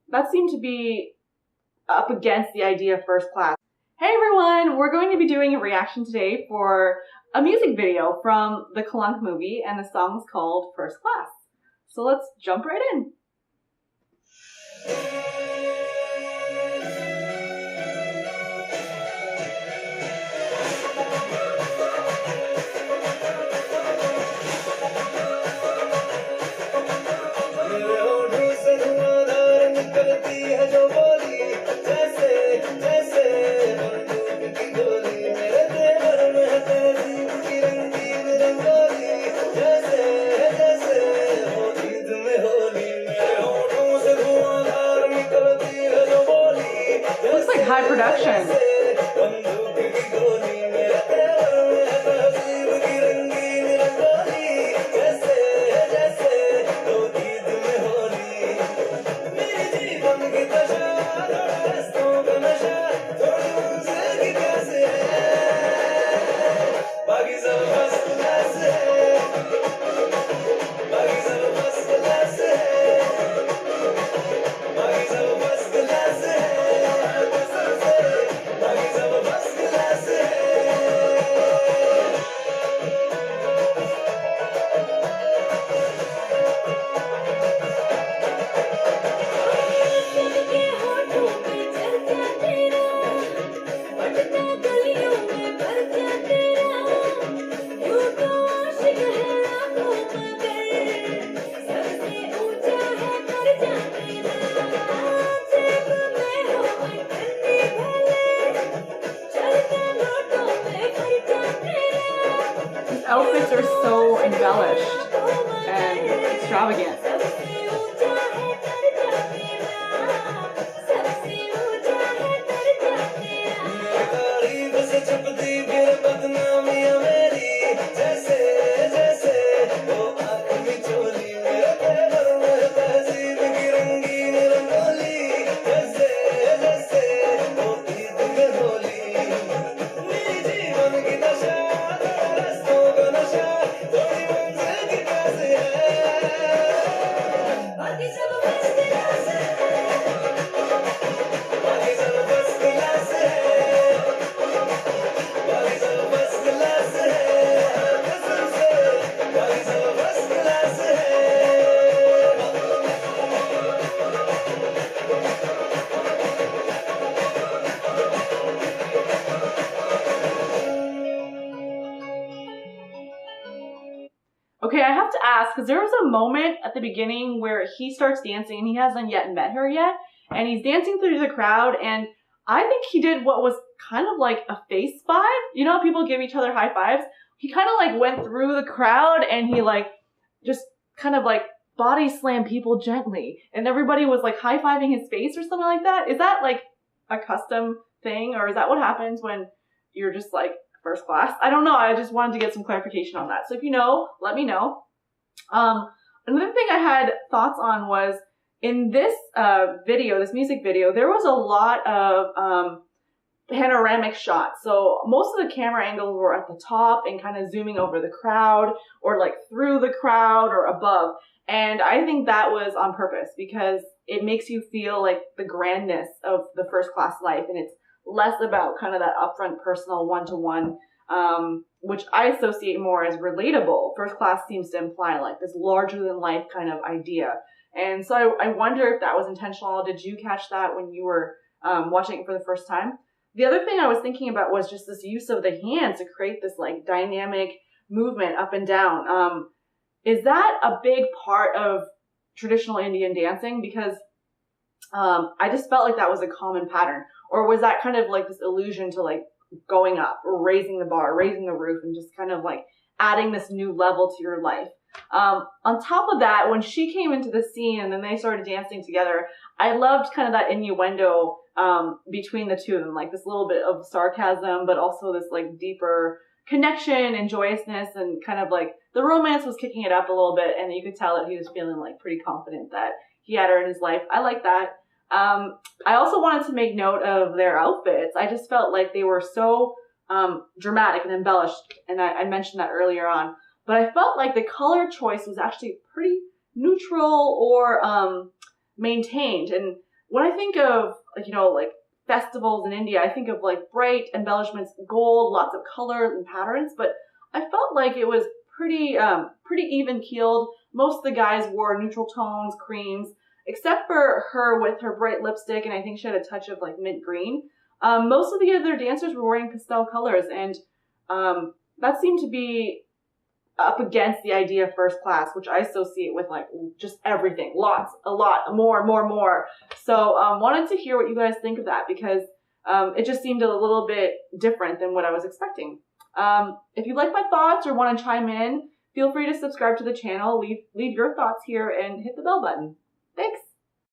that seemed to be up against the idea of first class. Hey everyone, we're going to be doing a reaction today for a music video from the Kalank movie, and the song is called First Class. So let's jump right in. Looks like high production. Outfits are so embellished and extravagant. Okay, I have to ask, because there was a moment at the beginning where he starts dancing and he hasn't yet met her yet, and he's dancing through the crowd, and I think he did what was kind of like a face five. You know how people give each other high fives? He kind of like went through the crowd and he like just kind of like body slammed people gently, and everybody was like high-fiving his face or something like that. Is that like a custom thing, or is that what happens when you're just like first class? I don't know. I just wanted to get some clarification on that. So if you know, let me know. Another thing I had thoughts on was in this video, this music video, there was a lot of panoramic shots. So most of the camera angles were at the top and kind of zooming over the crowd or like through the crowd or above. And I think that was on purpose because it makes you feel like the grandness of the first class life, and it's less about kind of that upfront personal one-to-one, which I associate more as relatable. First class seems to imply like this larger than life kind of idea. And so I wonder if that was intentional. Did you catch that when you were watching it for the first time? The other thing I was thinking about was just this use of the hands to create this like dynamic movement up and down. Is that a big part of traditional Indian dancing? Because I just felt like that was a common pattern. Or was that kind of like this illusion to like going up or raising the bar, raising the roof, and just kind of like adding this new level to your life? On top of that, when she came into the scene and then they started dancing together, I loved kind of that innuendo between the two of them, like this little bit of sarcasm, but also this like deeper connection and joyousness, and kind of like the romance was kicking it up a little bit, and you could tell that he was feeling like pretty confident that he had her in his life. I like that. I also wanted to make note of their outfits. I just felt like they were so dramatic and embellished, and I mentioned that earlier on. But I felt like the color choice was actually pretty neutral or maintained. And when I think of, like, like festivals in India, I think of like bright embellishments, gold, lots of colors and patterns, but I felt like it was pretty even keeled. Most of the guys wore neutral tones, creams, except for her with her bright lipstick, and I think she had a touch of like mint green. Most of the other dancers were wearing pastel colors, and that seemed to be up against the idea of first class, which I associate with like just everything, lots, a lot, more. So wanted to hear what you guys think of that, because it just seemed a little bit different than what I was expecting. If you like my thoughts or want to chime in, feel free to subscribe to the channel, leave your thoughts here, and hit the bell button. Thanks.